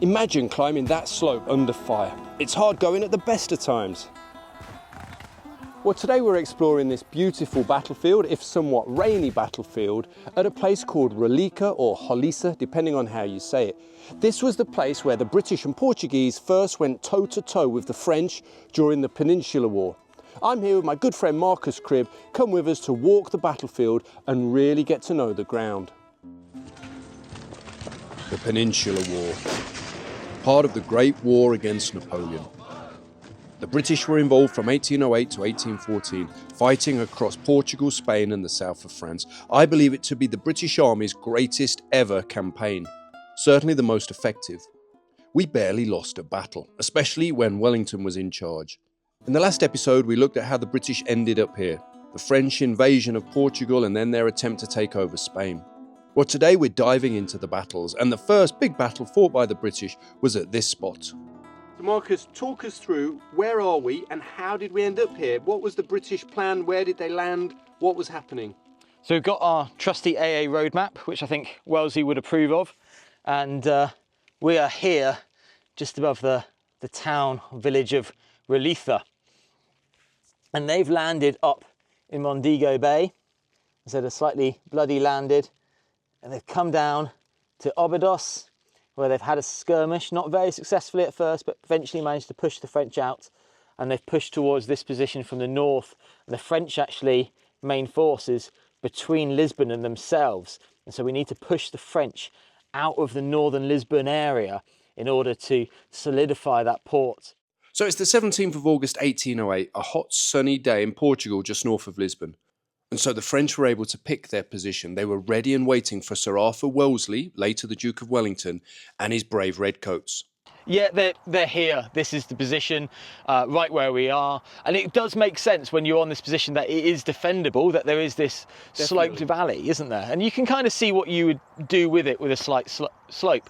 Imagine climbing that slope under fire. It's hard going at the best of times. Well, today we're exploring this beautiful battlefield, if somewhat rainy battlefield, at a place called Rolica or Roliça, depending on how you say it. This was the place where the British and Portuguese first went toe-to-toe with the French during the Peninsular War. I'm here with my good friend Marcus Cribb. Come with us to walk the battlefield and really get to know the ground. The Peninsular War, part of the Great War against Napoleon. The British were involved from 1808 to 1814, fighting across Portugal, Spain and the south of France. I believe it to be the British Army's greatest ever campaign, certainly the most effective. We barely lost a battle, especially when Wellington was in charge. In the last episode, we looked at how the British ended up here, the French invasion of Portugal and then their attempt to take over Spain. Well, today we're diving into the battles, and the first big battle fought by the British was at this spot. Marcus, talk us through, where are we and how did we end up here? What was the British plan? Where did they land? What was happening? So we've got our trusty AA roadmap, which I think Wellesley would approve of. And we are here just above the town village of Roliça. And they've landed up in Mondego Bay. So they're slightly bloody landed. And they've come down to Óbidos, where they've had a skirmish, not very successfully at first, but eventually managed to push the French out. And they've pushed towards this position from the north. And the French actually, main forces between Lisbon and themselves. And so we need to push the French out of the northern Lisbon area in order to solidify that port. So it's the 17th of August 1808, a hot sunny day in Portugal just north of Lisbon. And so the French were able to pick their position. They were ready and waiting for Sir Arthur Wellesley, later the Duke of Wellington, and his brave redcoats. Yeah, they're here. This is the position right where we are. And it does make sense when you're on this position that it is defendable, that there is this sloped valley, isn't there? And you can kind of see what you would do with it with a slight slope.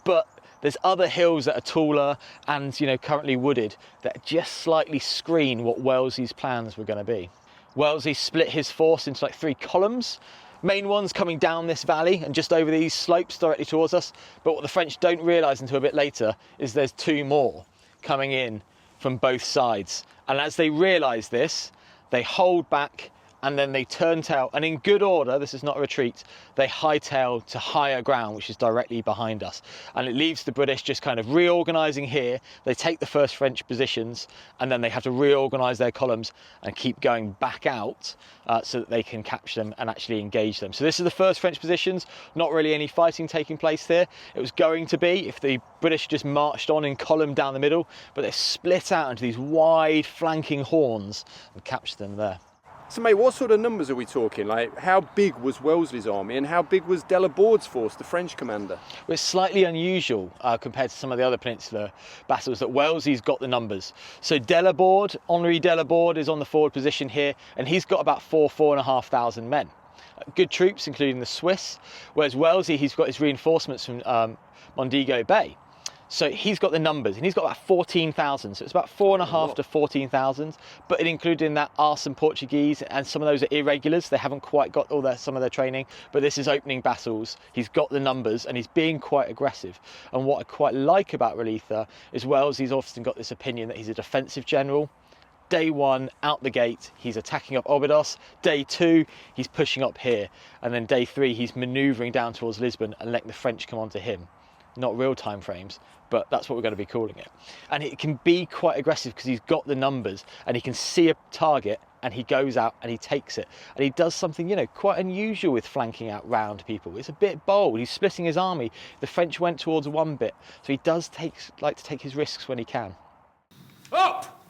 But there's other hills that are taller and, you know, currently wooded that just slightly screen what Wellesley's plans were going to be. Wellesley split his force into like 3 columns. Main ones coming down this valley and just over these slopes directly towards us. But what the French don't realise until a bit later is there's 2 more coming in from both sides. And as they realise this, they hold back and then they turn tail, and in good order, this is not a retreat, they hightail to higher ground, which is directly behind us. And it leaves the British just kind of reorganising here. They take the first French positions, and then they have to reorganise their columns and keep going back out so that they can capture them and actually engage them. So this is the first French positions, not really any fighting taking place here. It was going to be if the British just marched on in column down the middle, but they split out into these wide flanking horns and captured them there. So mate, what sort of numbers are we talking? Like, how big was Wellesley's army and how big was Delaborde's force, the French commander? Well, it's slightly unusual compared to some of the other peninsular battles that Wellesley's got the numbers. So Delaborde, Henri Delaborde is on the forward position here, and he's got about 4,500 men. Good troops, including the Swiss, whereas Wellesley, he's got his reinforcements from Mondego Bay. So he's got the numbers, and he's got about 14,000. So it's about 4,500 to 14,000. But it included in that are some Portuguese, and some of those are irregulars. They haven't quite got some of their training. But this is opening battles. He's got the numbers, and he's being quite aggressive. And what I quite like about Roliça is Wellesley's often got this opinion that he's a defensive general. Day 1, out the gate, he's attacking up Óbidos. Day 2, he's pushing up here. And then day 3, he's manoeuvring down towards Lisbon and letting the French come onto him. Not real time frames, but that's what we're going to be calling it. And it can be quite aggressive because he's got the numbers and he can see a target and he goes out and he takes it. And he does something, you know, quite unusual with flanking out round people. It's a bit bold. He's splitting his army. The French went towards one bit, so he does like to take his risks when he can. Up!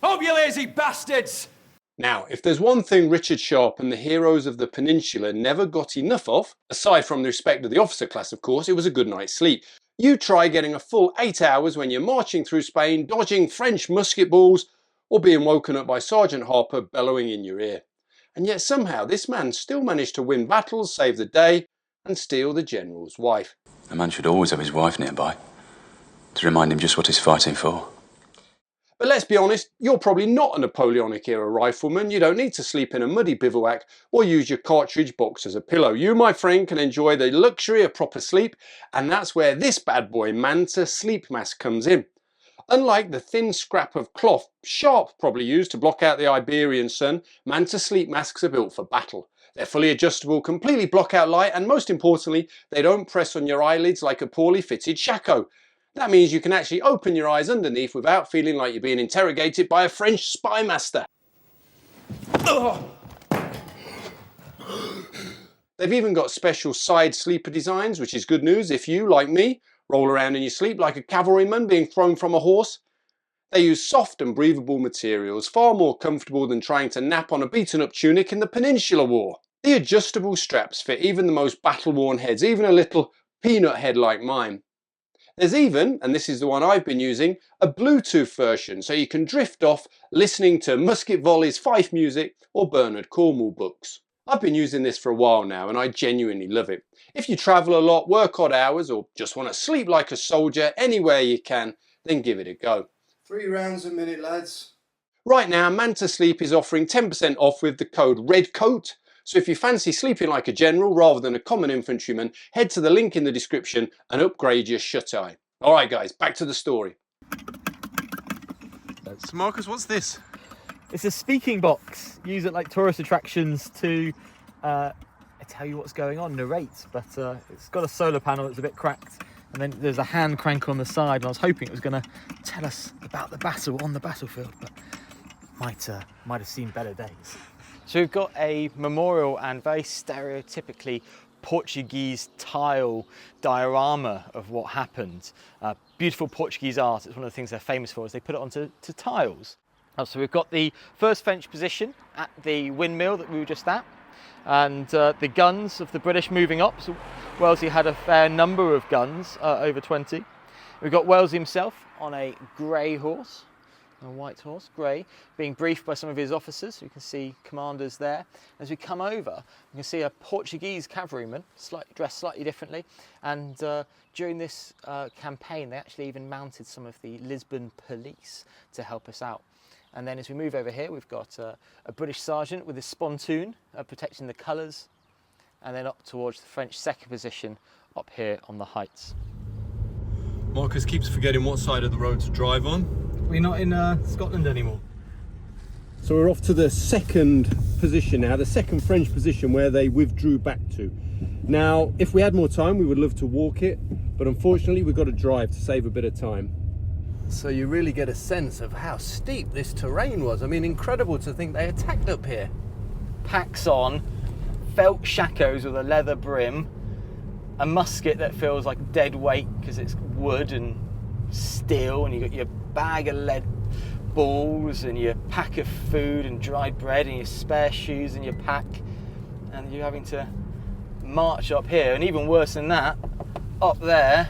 Up, you lazy bastards! Now, if there's one thing Richard Sharp and the heroes of the Peninsula never got enough of, aside from the respect of the officer class of course, it was a good night's sleep. You try getting a full 8 hours when you're marching through Spain, dodging French musket balls, or being woken up by Sergeant Harper bellowing in your ear. And yet somehow this man still managed to win battles, save the day, and steal the general's wife. A man should always have his wife nearby, to remind him just what he's fighting for. But let's be honest, you're probably not a Napoleonic era rifleman. You don't need to sleep in a muddy bivouac or use your cartridge box as a pillow. You, my friend, can enjoy the luxury of proper sleep, and that's where this bad boy Manta sleep mask comes in. Unlike the thin scrap of cloth Sharp probably used to block out the Iberian sun, Manta sleep masks are built for battle. They're fully adjustable, completely block out light, and most importantly, they don't press on your eyelids like a poorly fitted shako. That means you can actually open your eyes underneath without feeling like you're being interrogated by a French spy master. They've even got special side sleeper designs, which is good news if you, like me, roll around in your sleep like a cavalryman being thrown from a horse. They use soft and breathable materials, far more comfortable than trying to nap on a beaten up tunic in the Peninsular War. The adjustable straps fit even the most battle-worn heads, even a little peanut head like mine. There's even, and this is the one I've been using, a Bluetooth version, so you can drift off listening to musket volleys, fife music, or Bernard Cornwell books. I've been using this for a while now, and I genuinely love it. If you travel a lot, work odd hours, or just want to sleep like a soldier anywhere you can, then give it a go. 3 rounds a minute, lads. Right now, Manta Sleep is offering 10% off with the code REDCOAT. So if you fancy sleeping like a general rather than a common infantryman, head to the link in the description and upgrade your shut-eye. Alright guys, back to the story. So Marcus, what's this? It's a speaking box. Use it like tourist attractions to tell you what's going on, narrate. But it's got a solar panel that's a bit cracked, and then there's a hand crank on the side. And I was hoping it was going to tell us about the battle on the battlefield, but might have seen better days. So we've got a memorial and very stereotypically Portuguese tile diorama of what happened. Beautiful Portuguese art. It's one of the things they're famous for, is they put it onto tiles. So we've got the first French position at the windmill that we were just at, and the guns of the British moving up. So Wellesley had a fair number of guns, over 20. We've got Wellesley himself on a grey horse, a white horse, grey, being briefed by some of his officers. You can see commanders there. As we come over, you can see a Portuguese cavalryman, dressed slightly differently. And during this campaign, they actually even mounted some of the Lisbon police to help us out. And then as we move over here, we've got a British sergeant with his spontoon protecting the colours, and then up towards the French second position up here on the heights. Marcus keeps forgetting what side of the road to drive on. We're not in Scotland anymore. So we're off to the second position now, the second French position where they withdrew back to. Now, if we had more time, we would love to walk it, but unfortunately we've got to drive to save a bit of time. So you really get a sense of how steep this terrain was. I mean, incredible to think they attacked up here. Packs on, felt shakos with a leather brim, a musket that feels like dead weight because it's wood and steel, and you got your bag of lead balls and your pack of food and dried bread and your spare shoes in your pack, and you're having to march up here. And even worse than that, up there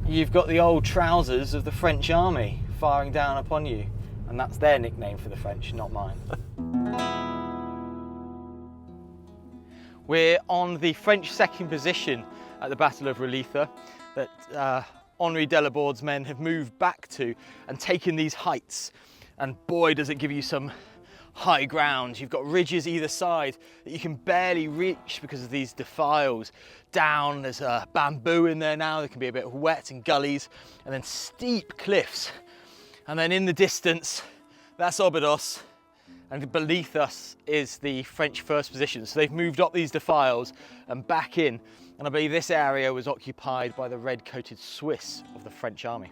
you've got the old trousers of the French army firing down upon you, and that's their nickname for the French, not mine. We're on the French second position at the Battle of Rolica that Henri Delaborde's men have moved back to and taken these heights, and boy does it give you some high ground. You've got ridges either side that you can barely reach because of these defiles. Down, there's bamboo in there now, there can be a bit wet, and gullies, and then steep cliffs. And then in the distance, that's Obidos, and beneath us is the French first position. So they've moved up these defiles and back in, and I believe this area was occupied by the red-coated Swiss of the French army.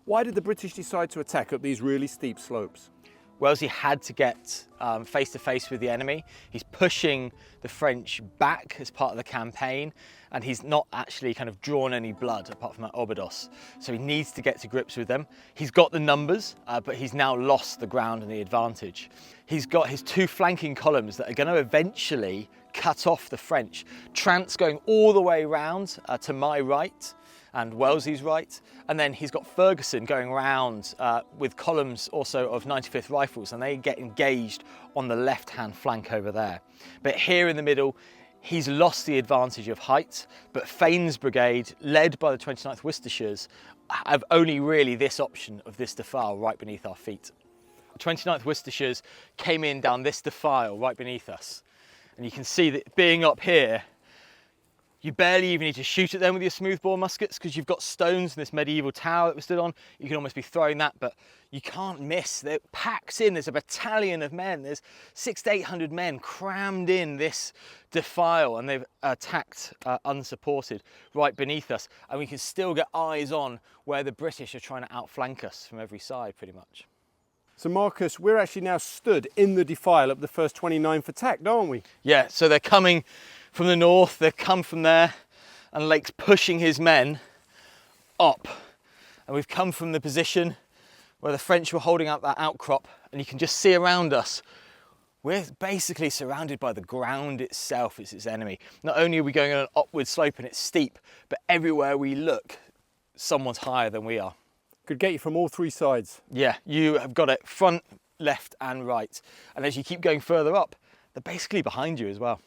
Why did the British decide to attack up these really steep slopes? Wellesley had to get face to face with the enemy. He's pushing the French back as part of the campaign, and he's not actually kind of drawn any blood apart from at Obidos. So he needs to get to grips with them. He's got the numbers, but he's now lost the ground and the advantage. He's got his two flanking columns that are going to eventually cut off the French. Trant's going all the way round to my right, and Wellesley's right, and then he's got Ferguson going round with columns also of 95th Rifles, and they get engaged on the left-hand flank over there. But here in the middle He's lost the advantage of height, but Fane's brigade, led by the 29th Worcestershires, have only really this option of this defile right beneath our feet. 29th Worcestershires came in down this defile right beneath us. And you can see that being up here, you barely even need to shoot at them with your smoothbore muskets because you've got stones in this medieval tower that we stood on. You can almost be throwing that, but you can't miss. They're packed in. There's a battalion of men. There's 600 to 800 men crammed in this defile, and they've attacked unsupported right beneath us. And we can still get eyes on where the British are trying to outflank us from every side, pretty much. So Marcus, we're actually now stood in the defile of the first 29th attack, aren't we? Yeah, so they're coming from the north, they've come from there, and Lake's pushing his men up. And we've come from the position where the French were holding out that outcrop, and you can just see around us, we're basically surrounded by the ground itself. It's its enemy. Not only are we going on an upward slope and it's steep, but everywhere we look, someone's higher than we are. Could get you from all three sides. Yeah, you have got it front, left and right. And as you keep going further up, they're basically behind you as well.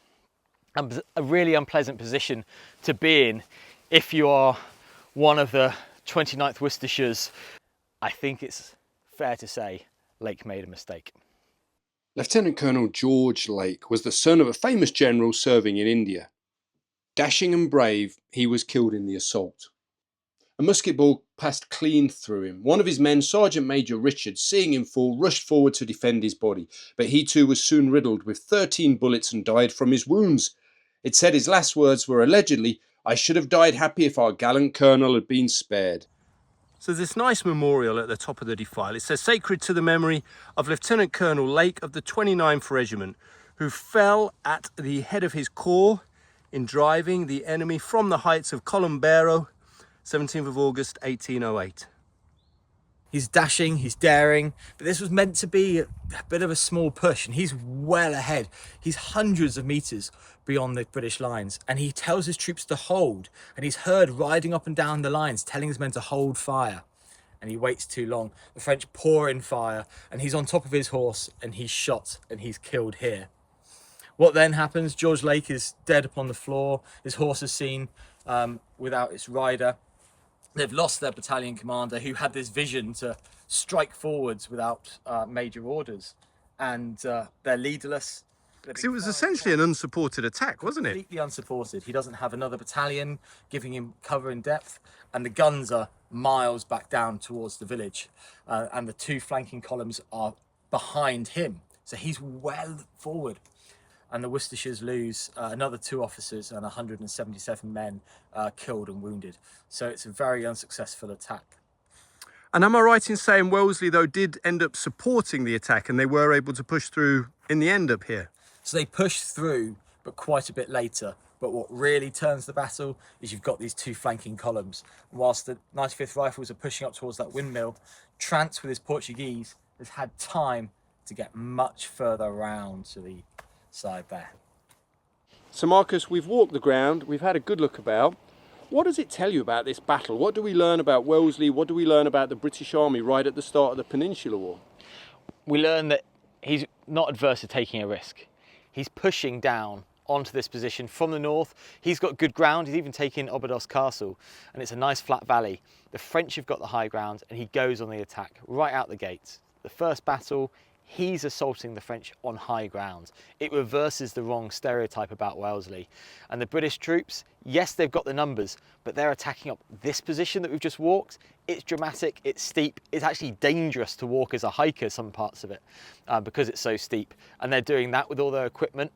And a really unpleasant position to be in if you are one of the 29th Worcestershires. I think it's fair to say Lake made a mistake. Lieutenant Colonel George Lake was the son of a famous general serving in India. Dashing and brave, he was killed in the assault. A musket ball passed clean through him. One of his men, Sergeant Major Richard, seeing him fall, rushed forward to defend his body, but he too was soon riddled with 13 bullets and died from his wounds. It said his last words were allegedly, "I should have died happy if our gallant colonel had been spared." So there's this nice memorial at the top of the defile. It says, "Sacred to the memory of Lieutenant Colonel Lake of the 29th Regiment, who fell at the head of his corps in driving the enemy from the heights of Columbero, 17th of August, 1808. He's dashing, he's daring, but this was meant to be a bit of a small push, and he's well ahead. He's hundreds of meters beyond the British lines, and he tells his troops to hold, and he's heard riding up and down the lines telling his men to hold fire, and he waits too long. The French pour in fire, and he's on top of his horse, and he's shot, and he's killed here. What then happens? George Lake is dead upon the floor. His horse is seen without its rider. They've lost their battalion commander, who had this vision to strike forwards without major orders, and they're leaderless. Because it was essentially an unsupported attack, wasn't it? Completely unsupported. He doesn't have another battalion giving him cover in depth, and the guns are miles back down towards the village, and the two flanking columns are behind him. So he's well forward. And the Worcestershires lose another 2 officers and 177 men killed and wounded. So it's a very unsuccessful attack. And am I right in saying Wellesley, though, did end up supporting the attack and they were able to push through in the end up here? So they pushed through, but quite a bit later. But what really turns the battle is you've got these 2 flanking columns. And whilst the 95th Rifles are pushing up towards that windmill, Trance with his Portuguese has had time to get much further around to the side there. So Marcus, we've walked the ground, we've had a good look about. What does it tell you about this battle? What do we learn about Wellesley? What do we learn about the British Army right at the start of the Peninsular War? We learn that he's not adverse to taking a risk. He's pushing down onto this position from the north. He's got good ground. He's even taken Obados Castle, and it's a nice flat valley. The French have got the high ground, and he goes on the attack right out the gates. The first battle, he's assaulting the French on high ground. It reverses the wrong stereotype about Wellesley. And the British troops, yes, they've got the numbers, but they're attacking up this position that we've just walked. It's dramatic, it's steep, it's actually dangerous to walk as a hiker, some parts of it, because it's so steep. And they're doing that with all their equipment.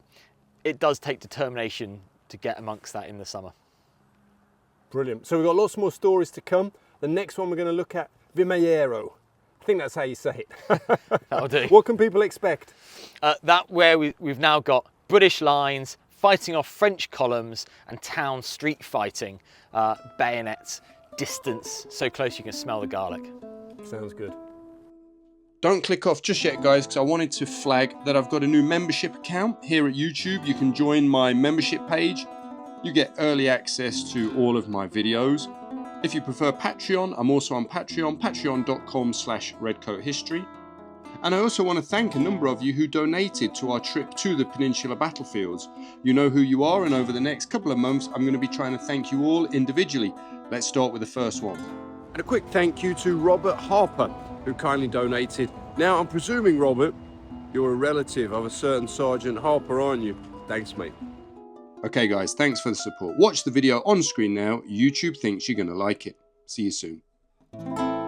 It does take determination to get amongst that in the summer. Brilliant. So we've got lots more stories to come. The next one we're going to look at Vimeyero. I think that's how you say it. That'll do. What can people expect? That where we've now got British lines fighting off French columns and town street fighting, bayonets, distance, so close you can smell the garlic. Sounds good. Don't click off just yet, guys, because I wanted to flag that I've got a new membership account here at YouTube. You can join my membership page. You get early access to all of my videos. If you prefer Patreon, I'm also on Patreon, patreon.com/redcoathistory. And I also want to thank a number of you who donated to our trip to the Peninsular battlefields. You know who you are, and over the next couple of months I'm going to be trying to thank you all individually. Let's start with the first one. And a quick thank you to Robert Harper, who kindly donated. Now I'm presuming, Robert, you're a relative of a certain Sergeant Harper, aren't you? Thanks, mate. Okay guys, thanks for the support. Watch the video on screen now. YouTube thinks you're going to like it. See you soon.